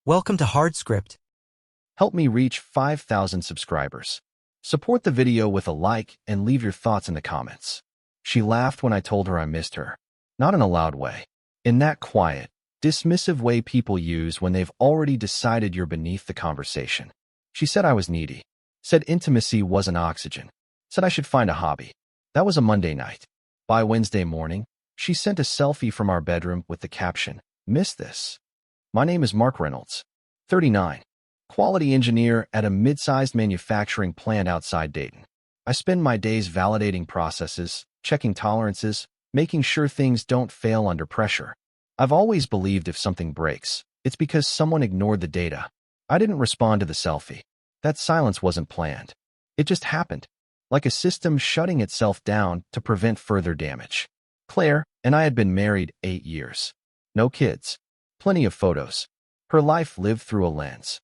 Welcome to HardScript. Help me reach 5,000 subscribers. Support the video with a like and leave your thoughts in the comments. She laughed when I told her I missed her. Not in a loud way. In that quiet, dismissive way people use when they've already decided you're beneath the conversation. She said I was needy. Said intimacy wasn't oxygen. Said I should find a hobby. That was a Monday night. By Wednesday morning, she sent a selfie from our bedroom with the caption, "Miss this." My name is Mark Reynolds, 39, quality engineer at a mid-sized manufacturing plant outside Dayton. I spend my days validating processes, checking tolerances, making sure things don't fail under pressure. I've always believed if something breaks, it's because someone ignored the data. I didn't respond to the selfie. That silence wasn't planned. It just happened, like a system shutting itself down to prevent further damage. Claire and I had been married 8 years. No kids. Plenty of photos. Her life lived through a lens.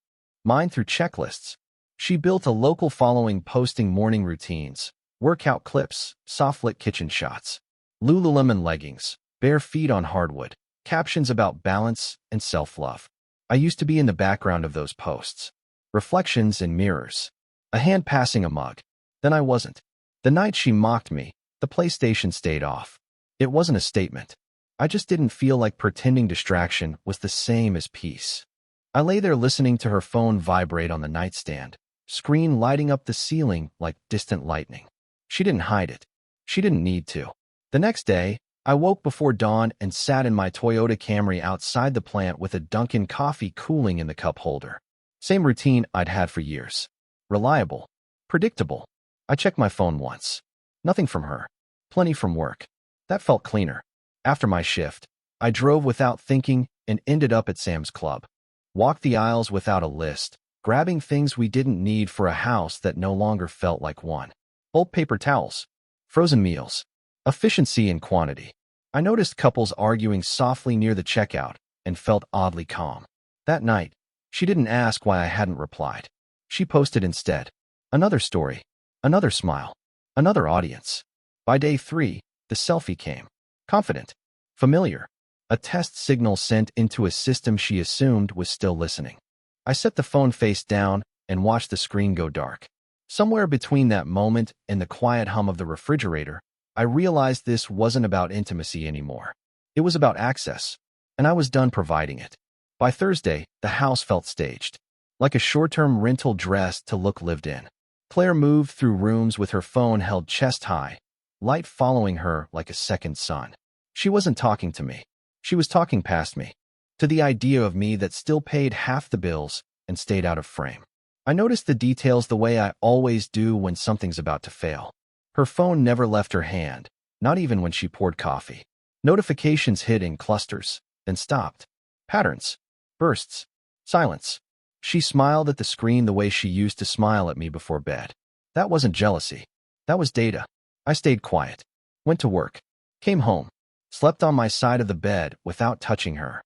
Mine through checklists. She built a local following, posting morning routines, workout clips, soft-lit kitchen shots, Lululemon leggings, bare feet on hardwood, captions about balance and self-love. I used to be in the background of those posts. Reflections in mirrors. A hand passing a mug. Then I wasn't. The night she mocked me, the PlayStation stayed off. It wasn't a statement. I just didn't feel like pretending distraction was the same as peace. I lay there listening to her phone vibrate on the nightstand, screen lighting up the ceiling like distant lightning. She didn't hide it. She didn't need to. The next day, I woke before dawn and sat in my Toyota Camry outside the plant with a Dunkin' coffee cooling in the cup holder. Same routine I'd had for years. Reliable. Predictable. I checked my phone once. Nothing from her. Plenty from work. That felt cleaner. After my shift, I drove without thinking and ended up at Sam's Club. Walked the aisles without a list, grabbing things we didn't need for a house that no longer felt like one. Old paper towels. Frozen meals. Efficiency and quantity. I noticed couples arguing softly near the checkout and felt oddly calm. That night, she didn't ask why I hadn't replied. She posted instead. Another story. Another smile. Another audience. By day 3, the selfie came. Confident. Familiar. A test signal sent into a system she assumed was still listening. I set the phone face down and watched the screen go dark. Somewhere between that moment and the quiet hum of the refrigerator, I realized this wasn't about intimacy anymore. It was about access, and I was done providing it. By Thursday, the house felt staged, like a short-term rental dressed to look lived in. Claire moved through rooms with her phone held chest high, light following her like a second sun. She wasn't talking to me. She was talking past me, to the idea of me that still paid half the bills and stayed out of frame. I noticed the details the way I always do when something's about to fail. Her phone never left her hand, not even when she poured coffee. Notifications hit in clusters, then stopped. Patterns. Bursts. Silence. She smiled at the screen the way she used to smile at me before bed. That wasn't jealousy. That was data. I stayed quiet. Went to work. Came home. Slept on my side of the bed without touching her.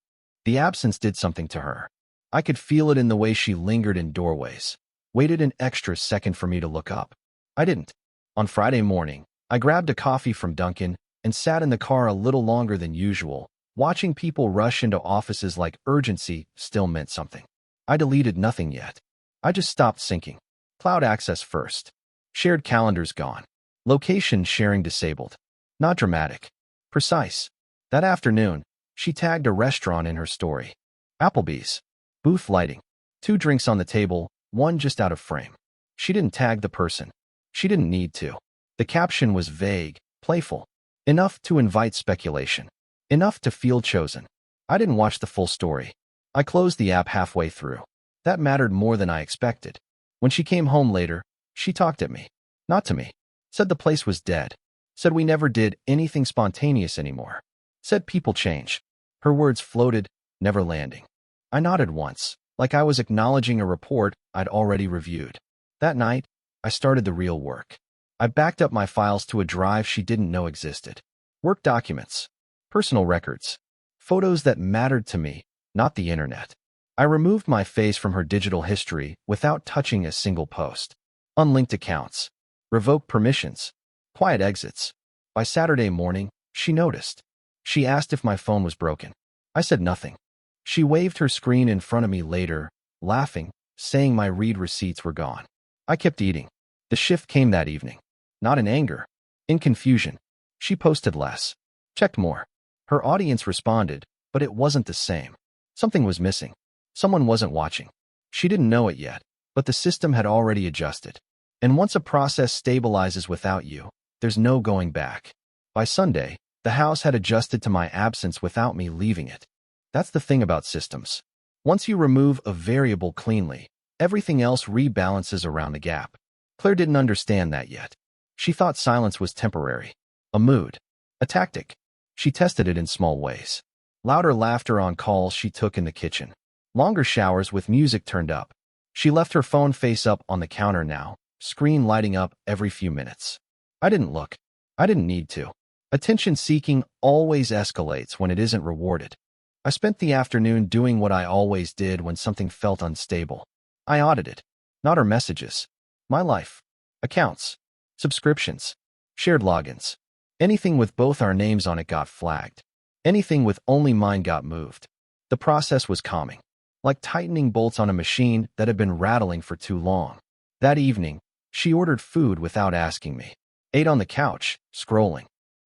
The absence did something to her. I could feel it in the way she lingered in doorways, waited an extra second for me to look up. I didn't. On Friday morning, I grabbed a coffee from Dunkin' and sat in the car a little longer than usual, watching people rush into offices like urgency still meant something. I deleted nothing yet. I just stopped syncing. Cloud access first. Shared calendars gone. Location sharing disabled. Not dramatic. Precise. That afternoon, she tagged a restaurant in her story. Applebee's. Booth lighting. 2 drinks on the table, one just out of frame. She didn't tag the person. She didn't need to. The caption was vague, playful. Enough to invite speculation. Enough to feel chosen. I didn't watch the full story. I closed the app halfway through. That mattered more than I expected. When she came home later, she talked at me. Not to me. Said the place was dead. Said we never did anything spontaneous anymore. Said people change. Her words floated, never landing. I nodded once, like I was acknowledging a report I'd already reviewed. That night, I started the real work. I backed up my files to a drive she didn't know existed. Work documents. Personal records. Photos that mattered to me, not the internet. I removed my face from her digital history without touching a single post. Unlinked accounts. Revoked permissions. Quiet exits. By Saturday morning, she noticed. She asked if my phone was broken. I said nothing. She waved her screen in front of me later, laughing, saying my read receipts were gone. I kept eating. The shift came that evening. Not in anger. In confusion. She posted less. Checked more. Her audience responded, but it wasn't the same. Something was missing. Someone wasn't watching. She didn't know it yet, but the system had already adjusted. And once a process stabilizes without you, there's no going back. By Sunday, the house had adjusted to my absence without me leaving it. That's the thing about systems. Once you remove a variable cleanly, everything else rebalances around the gap. Claire didn't understand that yet. She thought silence was temporary, a mood, a tactic. She tested it in small ways. Louder laughter on calls she took in the kitchen. Longer showers with music turned up. She left her phone face up on the counter now, screen lighting up every few minutes. I didn't look. I didn't need to. Attention-seeking always escalates when it isn't rewarded. I spent the afternoon doing what I always did when something felt unstable. I audited. Not her messages. My life. Accounts. Subscriptions. Shared logins. Anything with both our names on it got flagged. Anything with only mine got moved. The process was calming. Like tightening bolts on a machine that had been rattling for too long. That evening, she ordered food without asking me. Ate on the couch, scrolling.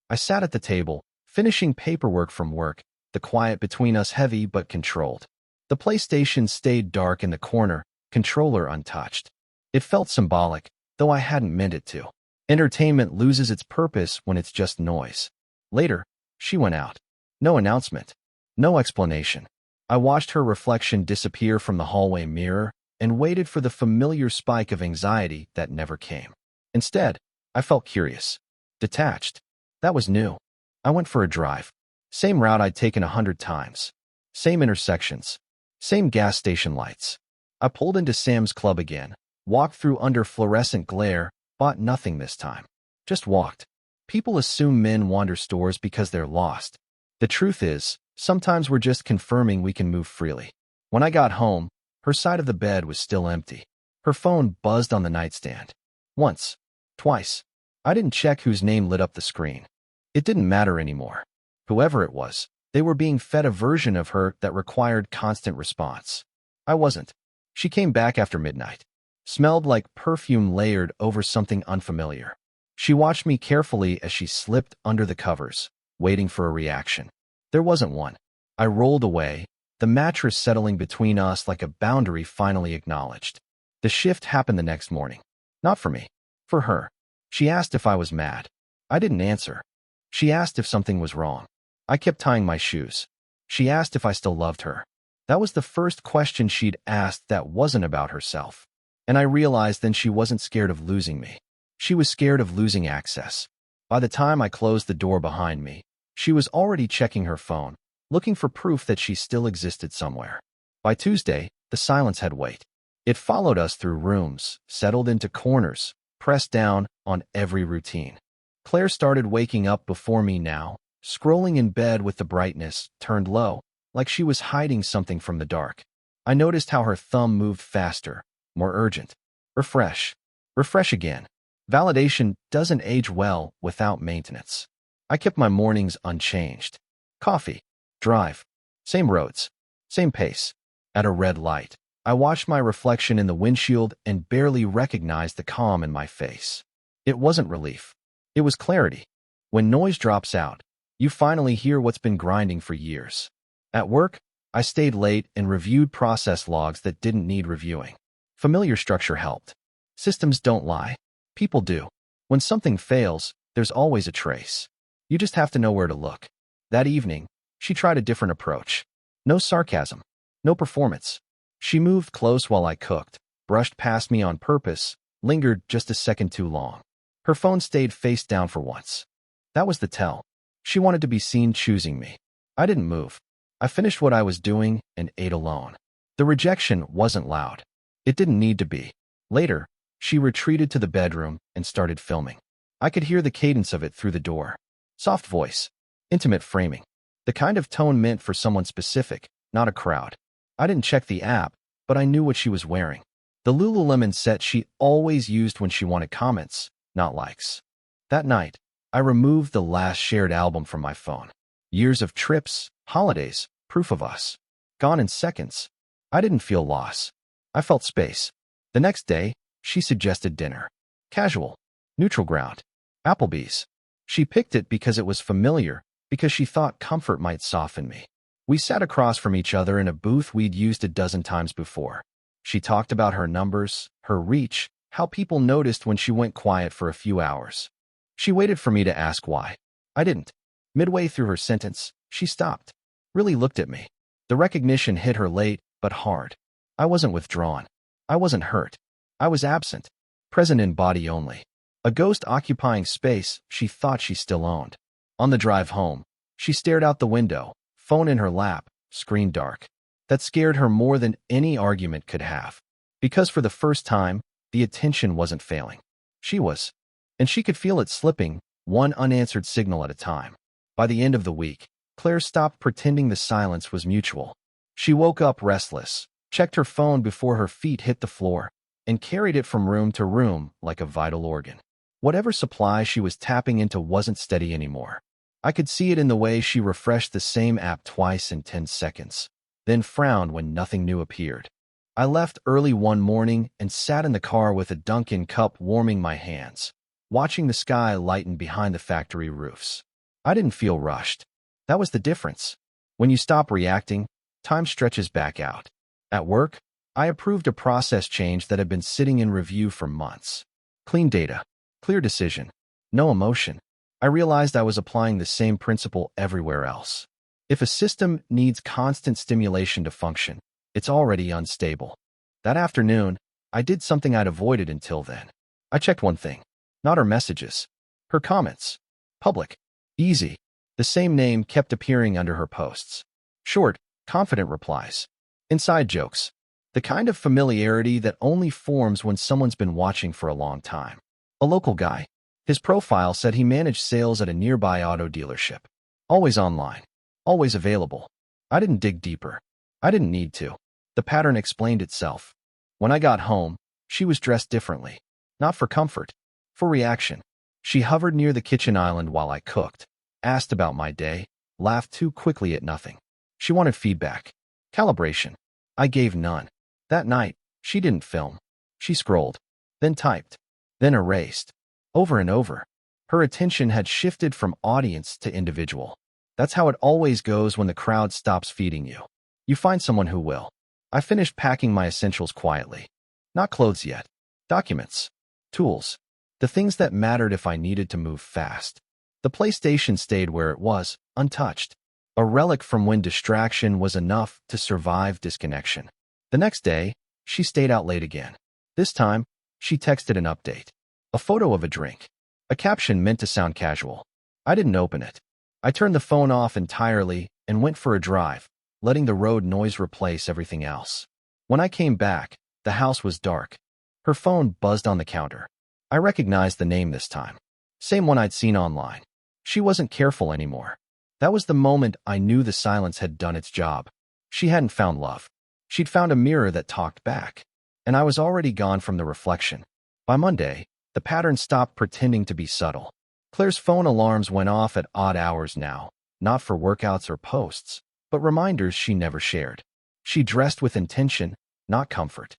I sat at the table, finishing paperwork from work, the quiet between us heavy but controlled. The PlayStation stayed dark in the corner, controller untouched. It felt symbolic, though I hadn't meant it to. Entertainment loses its purpose when it's just noise. Later, she went out. No announcement. No explanation. I watched her reflection disappear from the hallway mirror and waited for the familiar spike of anxiety that never came. Instead, I felt curious. Detached. That was new. I went for a drive. Same route I'd taken 100 times. Same intersections. Same gas station lights. I pulled into Sam's Club again, walked through under fluorescent glare, bought nothing this time. Just walked. People assume men wander stores because they're lost. The truth is, sometimes we're just confirming we can move freely. When I got home, her side of the bed was still empty. Her phone buzzed on the nightstand. Once. Twice. I didn't check whose name lit up the screen. It didn't matter anymore. Whoever it was, they were being fed a version of her that required constant response. I wasn't. She came back after midnight. Smelled like perfume layered over something unfamiliar. She watched me carefully as she slipped under the covers, waiting for a reaction. There wasn't one. I rolled away, the mattress settling between us like a boundary finally acknowledged. The shift happened the next morning. Not for me. For her. She asked if I was mad. I didn't answer. She asked if something was wrong. I kept tying my shoes. She asked if I still loved her. That was the first question she'd asked that wasn't about herself. And I realized then she wasn't scared of losing me. She was scared of losing access. By the time I closed the door behind me, she was already checking her phone, looking for proof that she still existed somewhere. By Tuesday, the silence had weight. It followed us through rooms, settled into corners, pressed down on every routine. Claire started waking up before me now, scrolling in bed with the brightness turned low, like she was hiding something from the dark. I noticed how her thumb moved faster, more urgent. Refresh. Refresh again. Validation doesn't age well without maintenance. I kept my mornings unchanged. Coffee. Drive. Same roads. Same pace. At a red light, I watched my reflection in the windshield and barely recognized the calm in my face. It wasn't relief. It was clarity. When noise drops out, you finally hear what's been grinding for years. At work, I stayed late and reviewed process logs that didn't need reviewing. Familiar structure helped. Systems don't lie. People do. When something fails, there's always a trace. You just have to know where to look. That evening, she tried a different approach. No sarcasm. No performance. She moved close while I cooked, brushed past me on purpose, lingered just a second too long. Her phone stayed face down for once. That was the tell. She wanted to be seen choosing me. I didn't move. I finished what I was doing and ate alone. The rejection wasn't loud. It didn't need to be. Later, she retreated to the bedroom and started filming. I could hear the cadence of it through the door. Soft voice. Intimate framing. The kind of tone meant for someone specific, not a crowd. I didn't check the app, but I knew what she was wearing. The Lululemon set she always used when she wanted comments, not likes. That night, I removed the last shared album from my phone. Years of trips, holidays, proof of us. Gone in seconds. I didn't feel loss. I felt space. The next day, she suggested dinner. Casual. Neutral ground. Applebee's. She picked it because it was familiar, because she thought comfort might soften me. We sat across from each other in a booth we'd used a dozen times before. She talked about her numbers, her reach, how people noticed when she went quiet for a few hours. She waited for me to ask why. I didn't. Midway through her sentence, she stopped. Really looked at me. The recognition hit her late, but hard. I wasn't withdrawn. I wasn't hurt. I was absent. Present in body only. A ghost occupying space she thought she still owned. On the drive home, she stared out the window, phone in her lap, screen dark. That scared her more than any argument could have. Because for the first time, the attention wasn't failing. She was. And she could feel it slipping, one unanswered signal at a time. By the end of the week, Claire stopped pretending the silence was mutual. She woke up restless, checked her phone before her feet hit the floor, and carried it from room to room like a vital organ. Whatever supply she was tapping into wasn't steady anymore. I could see it in the way she refreshed the same app twice in 10 seconds, then frowned when nothing new appeared. I left early one morning and sat in the car with a Dunkin' cup warming my hands, watching the sky lighten behind the factory roofs. I didn't feel rushed. That was the difference. When you stop reacting, time stretches back out. At work, I approved a process change that had been sitting in review for months. Clean data, clear decision, no emotion. I realized I was applying the same principle everywhere else. If a system needs constant stimulation to function, it's already unstable. That afternoon, I did something I'd avoided until then. I checked one thing. Not her messages. Her comments. Public. Easy. The same name kept appearing under her posts. Short, confident replies. Inside jokes. The kind of familiarity that only forms when someone's been watching for a long time. A local guy. His profile said he managed sales at a nearby auto dealership. Always online. Always available. I didn't dig deeper. I didn't need to. The pattern explained itself. When I got home, she was dressed differently. Not for comfort. For reaction. She hovered near the kitchen island while I cooked, asked about my day, laughed too quickly at nothing. She wanted feedback. Calibration. I gave none. That night, she didn't film. She scrolled, then typed, then erased. Over and over. Her attention had shifted from audience to individual. That's how it always goes when the crowd stops feeding you. You find someone who will. I finished packing my essentials quietly. Not clothes yet. Documents. Tools. The things that mattered if I needed to move fast. The PlayStation stayed where it was, untouched. A relic from when distraction was enough to survive disconnection. The next day, she stayed out late again. This time, she texted an update. A photo of a drink. A caption meant to sound casual. I didn't open it. I turned the phone off entirely and went for a drive, letting the road noise replace everything else. When I came back, the house was dark. Her phone buzzed on the counter. I recognized the name this time. Same one I'd seen online. She wasn't careful anymore. That was the moment I knew the silence had done its job. She hadn't found love. She'd found a mirror that talked back. And I was already gone from the reflection. By Monday, the pattern stopped pretending to be subtle. Claire's phone alarms went off at odd hours now, not for workouts or posts, but reminders she never shared. She dressed with intention, not comfort.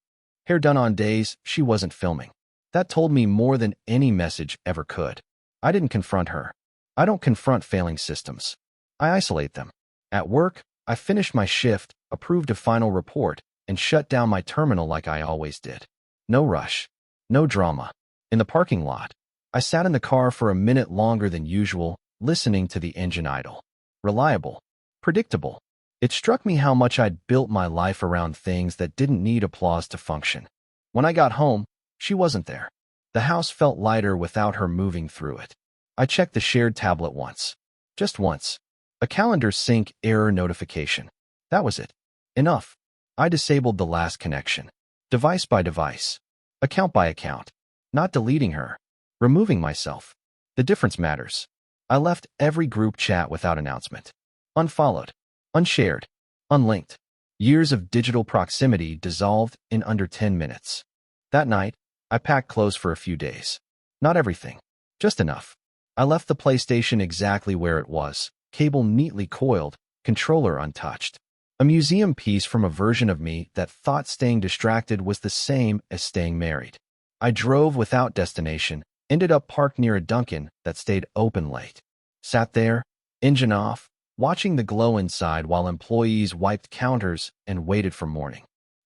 Hair done on days she wasn't filming. That told me more than any message ever could. I didn't confront her. I don't confront failing systems. I isolate them. At work, I finished my shift, approved a final report, and shut down my terminal like I always did. No rush. No drama. In the parking lot, I sat in the car for a minute longer than usual, listening to the engine idle. Reliable. Predictable. It struck me how much I'd built my life around things that didn't need applause to function. When I got home, she wasn't there. The house felt lighter without her moving through it. I checked the shared tablet once. Just once. A calendar sync error notification. That was it. Enough. I disabled the last connection. Device by device. Account by account. Not deleting her. Removing myself. The difference matters. I left every group chat without announcement. Unfollowed. Unshared. Unlinked. Years of digital proximity dissolved in under 10 minutes. That night, I packed clothes for a few days. Not everything. Just enough. I left the PlayStation exactly where it was, cable neatly coiled, controller untouched. A museum piece from a version of me that thought staying distracted was the same as staying married. I drove without destination, ended up parked near a Dunkin' that stayed open late. Sat there, engine off, watching the glow inside while employees wiped counters and waited for morning.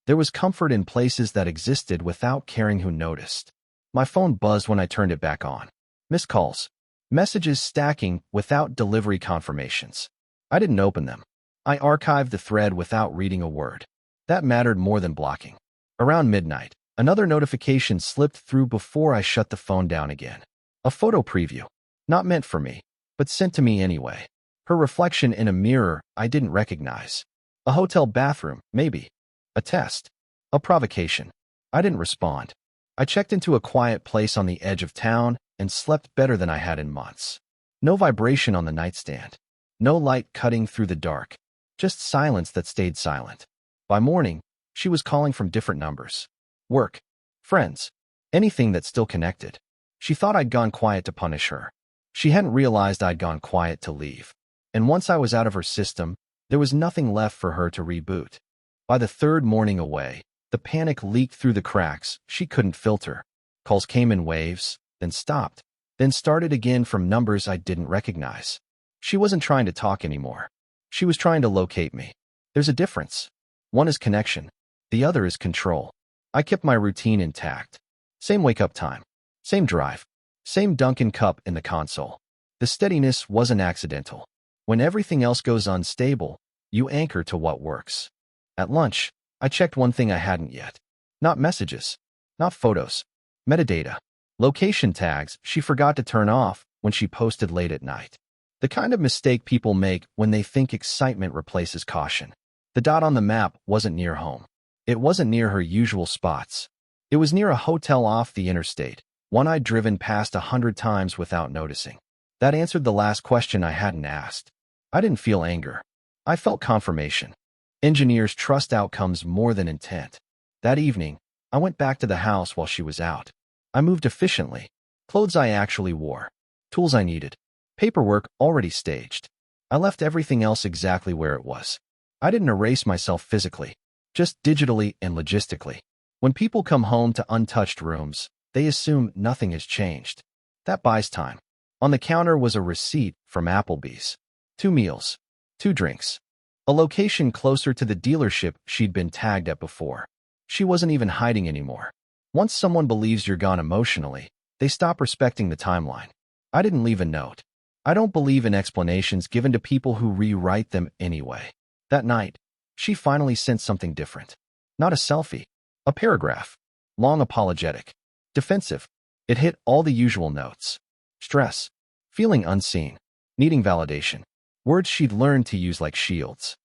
There was comfort in places that existed without caring who noticed. My phone buzzed when I turned it back on. Missed calls. Messages stacking without delivery confirmations. I didn't open them. I archived the thread without reading a word. That mattered more than blocking. Around midnight, another notification slipped through before I shut the phone down again. A photo preview. Not meant for me, but sent to me anyway. Her reflection in a mirror I didn't recognize. A hotel bathroom, maybe. A test. A provocation. I didn't respond. I checked into a quiet place on the edge of town and slept better than I had in months. No vibration on the nightstand. No light cutting through the dark. Just silence that stayed silent. By morning, she was calling from different numbers. Work. Friends. Anything that still connected. She thought I'd gone quiet to punish her. She hadn't realized I'd gone quiet to leave. And once I was out of her system, there was nothing left for her to reboot. By the third morning away, the panic leaked through the cracks she couldn't filter. Calls came in waves, then stopped, then started again from numbers I didn't recognize. She wasn't trying to talk anymore. She was trying to locate me. There's a difference. One is connection. The other is control. I kept my routine intact. Same wake-up time. Same drive. Same Dunkin' cup in the console. The steadiness wasn't accidental. When everything else goes unstable, you anchor to what works. At lunch, I checked one thing I hadn't yet. Not messages. Not photos. Metadata. Location tags she forgot to turn off when she posted late at night. The kind of mistake people make when they think excitement replaces caution. The dot on the map wasn't near home. It wasn't near her usual spots. It was near a hotel off the interstate, one I'd driven past 100 times without noticing. That answered the last question I hadn't asked. I didn't feel anger. I felt confirmation. Engineers trust outcomes more than intent. That evening, I went back to the house while she was out. I moved efficiently. Clothes I actually wore. Tools I needed. Paperwork already staged. I left everything else exactly where it was. I didn't erase myself physically, just digitally and logistically. When people come home to untouched rooms, they assume nothing has changed. That buys time. On the counter was a receipt from Applebee's. 2 meals. 2 drinks. A location closer to the dealership she'd been tagged at before. She wasn't even hiding anymore. Once someone believes you're gone emotionally, they stop respecting the timeline. I didn't leave a note. I don't believe in explanations given to people who rewrite them anyway. That night, she finally sent something different. Not a selfie. A paragraph. Long, apologetic. Defensive. It hit all the usual notes. Stress. Feeling unseen. Needing validation. Words she'd learned to use like shields.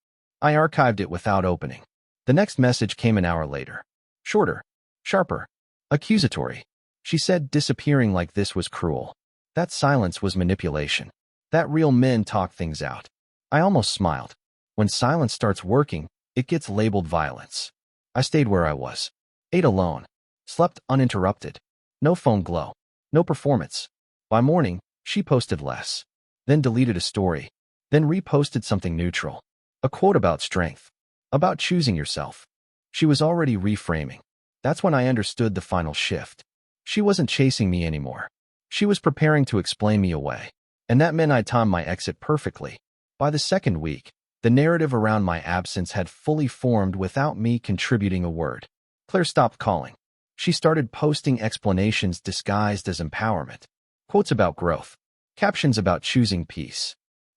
I archived it without opening. The next message came an hour later. Shorter. Sharper. Accusatory. She said disappearing like this was cruel. That silence was manipulation. That real men talk things out. I almost smiled. When silence starts working, it gets labeled violence. I stayed where I was. Ate alone. Slept uninterrupted. No phone glow. No performance. By morning, she posted less. Then deleted a story. Then reposted something neutral. A quote about strength. About choosing yourself. She was already reframing. That's when I understood the final shift. She wasn't chasing me anymore. She was preparing to explain me away. And that meant I'd timed my exit perfectly. By the second week, the narrative around my absence had fully formed without me contributing a word. Claire stopped calling. She started posting explanations disguised as empowerment. Quotes about growth. Captions about choosing peace.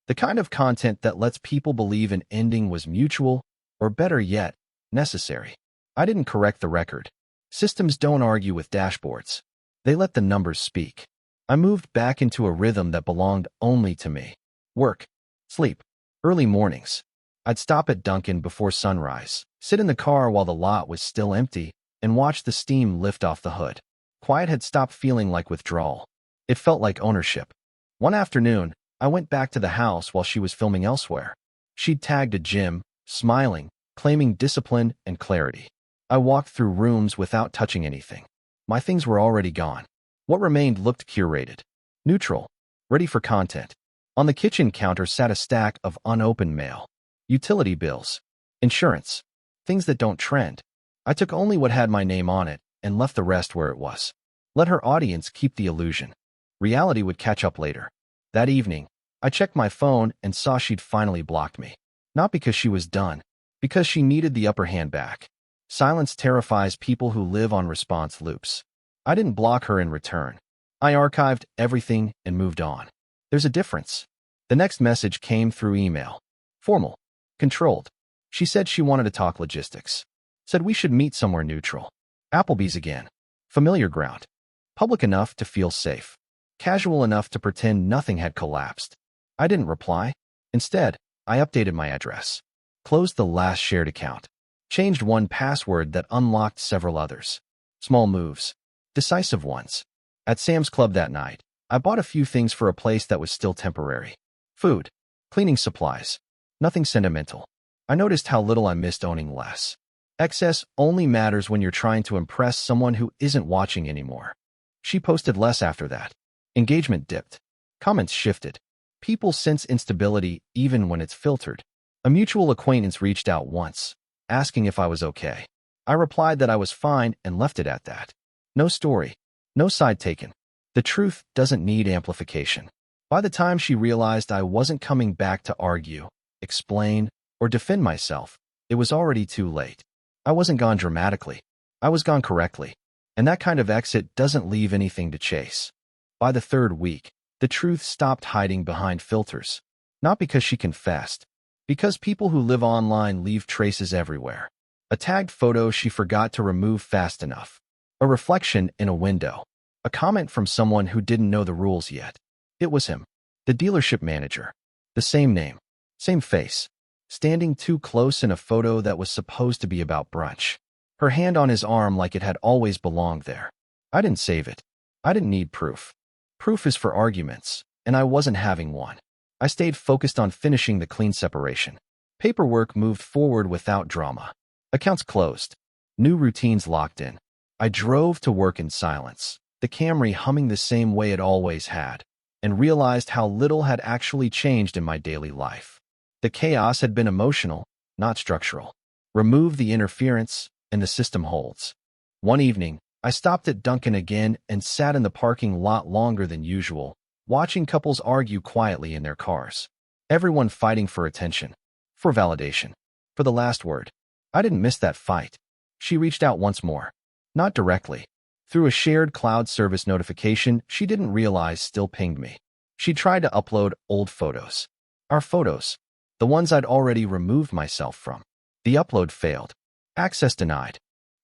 The kind of content that lets people believe an ending was mutual, or better yet, necessary. I didn't correct the record. Systems don't argue with dashboards. They let the numbers speak. I moved back into a rhythm that belonged only to me. Work. Sleep. Early mornings. I'd stop at Dunkin' before sunrise, sit in the car while the lot was still empty, and watch the steam lift off the hood. Quiet had stopped feeling like withdrawal. It felt like ownership. One afternoon, I went back to the house while she was filming elsewhere. She'd tagged a gym, smiling, claiming discipline and clarity. I walked through rooms without touching anything. My things were already gone. What remained looked curated. Neutral. Ready for content. On the kitchen counter sat a stack of unopened mail. Utility bills. Insurance. Things that don't trend. I took only what had my name on it and left the rest where it was. Let her audience keep the illusion. Reality would catch up later. That evening, I checked my phone and saw she'd finally blocked me. Not because she was done, because she needed the upper hand back. Silence terrifies people who live on response loops. I didn't block her in return. I archived everything and moved on. There's a difference. The next message came through email. Formal. Controlled. She said she wanted to talk logistics. Said we should meet somewhere neutral. Applebee's again. Familiar ground. Public enough to feel safe. Casual enough to pretend nothing had collapsed. I didn't reply. Instead, I updated my address. Closed the last shared account. Changed one password that unlocked several others. Small moves. Decisive ones. At Sam's Club that night, I bought a few things for a place that was still temporary. Food. Cleaning supplies. Nothing sentimental. I noticed how little I missed owning less. Excess only matters when you're trying to impress someone who isn't watching anymore. She posted less after that. Engagement dipped. Comments shifted. People sense instability even when it's filtered. A mutual acquaintance reached out once, asking if I was okay. I replied that I was fine and left it at that. No story. No side taken. The truth doesn't need amplification. By the time she realized I wasn't coming back to argue, explain, or defend myself, it was already too late. I wasn't gone dramatically. I was gone correctly. And that kind of exit doesn't leave anything to chase. By the third week, the truth stopped hiding behind filters. Not because she confessed. Because people who live online leave traces everywhere. A tagged photo she forgot to remove fast enough. A reflection in a window. A comment from someone who didn't know the rules yet. It was him. The dealership manager. The same name. Same face. Standing too close in a photo that was supposed to be about brunch. Her hand on his arm like it had always belonged there. I didn't save it. I didn't need proof. Proof is for arguments, and I wasn't having one. I stayed focused on finishing the clean separation. Paperwork moved forward without drama. Accounts closed. New routines locked in. I drove to work in silence, the Camry humming the same way it always had, and realized how little had actually changed in my daily life. The chaos had been emotional, not structural. Remove the interference, and the system holds. One evening, I stopped at Dunkin' again and sat in the parking lot longer than usual, watching couples argue quietly in their cars. Everyone fighting for attention, for validation, for the last word. I didn't miss that fight. She reached out once more. Not directly. Through a shared cloud service notification she didn't realize still pinged me. She tried to upload old photos. Our photos. The ones I'd already removed myself from. The upload failed. Access denied.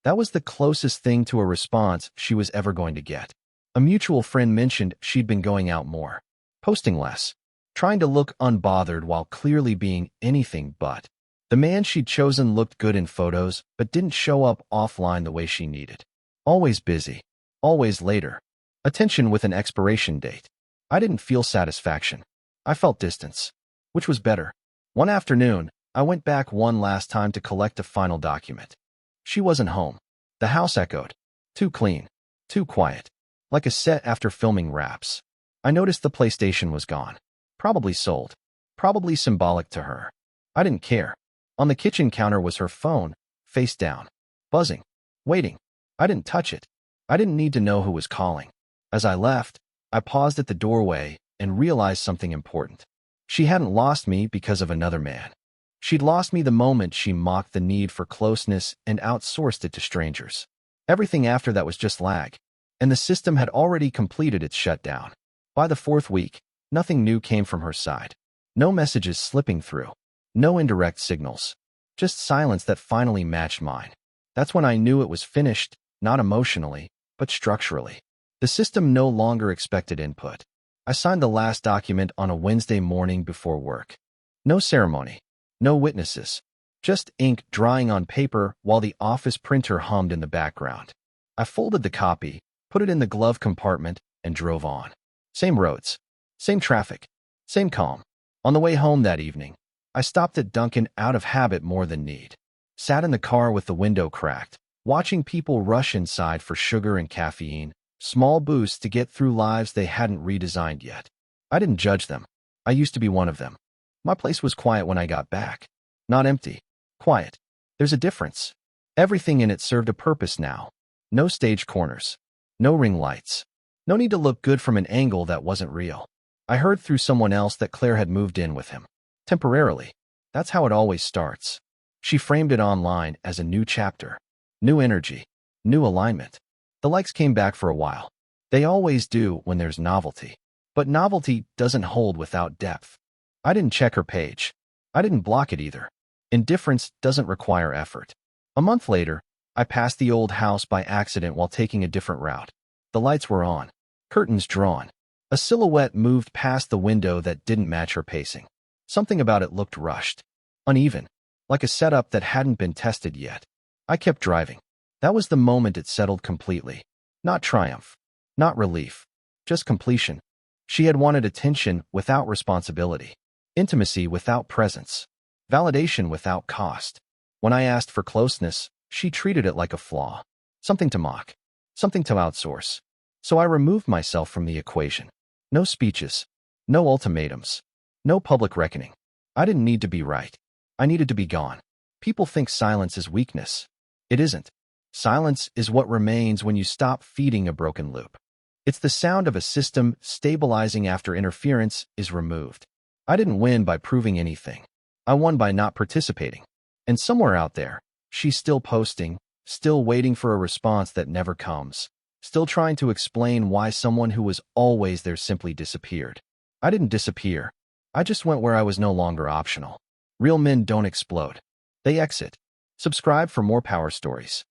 That was the closest thing to a response she was ever going to get. A mutual friend mentioned she'd been going out more. Posting less. Trying to look unbothered while clearly being anything but. The man she'd chosen looked good in photos, but didn't show up offline the way she needed. Always busy. Always later. Attention with an expiration date. I didn't feel satisfaction. I felt distance. Which was better. One afternoon, I went back one last time to collect a final document. She wasn't home. The house echoed. Too clean. Too quiet. Like a set after filming Wraps. I noticed the PlayStation was gone. Probably sold. Probably symbolic to her. I didn't care. On the kitchen counter was her phone, face down. Buzzing. Waiting. I didn't touch it. I didn't need to know who was calling. As I left, I paused at the doorway and realized something important. She hadn't lost me because of another man. She'd lost me the moment she mocked the need for closeness and outsourced it to strangers. Everything after that was just lag, and the system had already completed its shutdown. By the fourth week, nothing new came from her side. No messages slipping through. No indirect signals. Just silence that finally matched mine. That's when I knew it was finished, not emotionally, but structurally. The system no longer expected input. I signed the last document on a Wednesday morning before work. No ceremony. No witnesses. Just ink drying on paper while the office printer hummed in the background. I folded the copy, put it in the glove compartment, and drove on. Same roads. Same traffic. Same calm. On the way home that evening, I stopped at Dunkin' out of habit more than need. Sat in the car with the window cracked, watching people rush inside for sugar and caffeine, small boosts to get through lives they hadn't redesigned yet. I didn't judge them. I used to be one of them. My place was quiet when I got back. Not empty. Quiet. There's a difference. Everything in it served a purpose now. No stage corners. No ring lights. No need to look good from an angle that wasn't real. I heard through someone else that Claire had moved in with him. Temporarily. That's how it always starts. She framed it online as a new chapter. New energy. New alignment. The likes came back for a while. They always do when there's novelty. But novelty doesn't hold without depth. I didn't check her page. I didn't block it either. Indifference doesn't require effort. A month later, I passed the old house by accident while taking a different route. The lights were on. Curtains drawn. A silhouette moved past the window that didn't match her pacing. Something about it looked rushed. Uneven. Like a setup that hadn't been tested yet. I kept driving. That was the moment it settled completely. Not triumph. Not relief. Just completion. She had wanted attention without responsibility. Intimacy without presence. Validation without cost. When I asked for closeness, she treated it like a flaw. Something to mock. Something to outsource. So I removed myself from the equation. No speeches. No ultimatums. No public reckoning. I didn't need to be right. I needed to be gone. People think silence is weakness. It isn't. Silence is what remains when you stop feeding a broken loop. It's the sound of a system stabilizing after interference is removed. I didn't win by proving anything. I won by not participating. And somewhere out there, she's still posting, still waiting for a response that never comes, still trying to explain why someone who was always there simply disappeared. I didn't disappear. I just went where I was no longer optional. Real men don't explode. They exit. Subscribe for more power stories.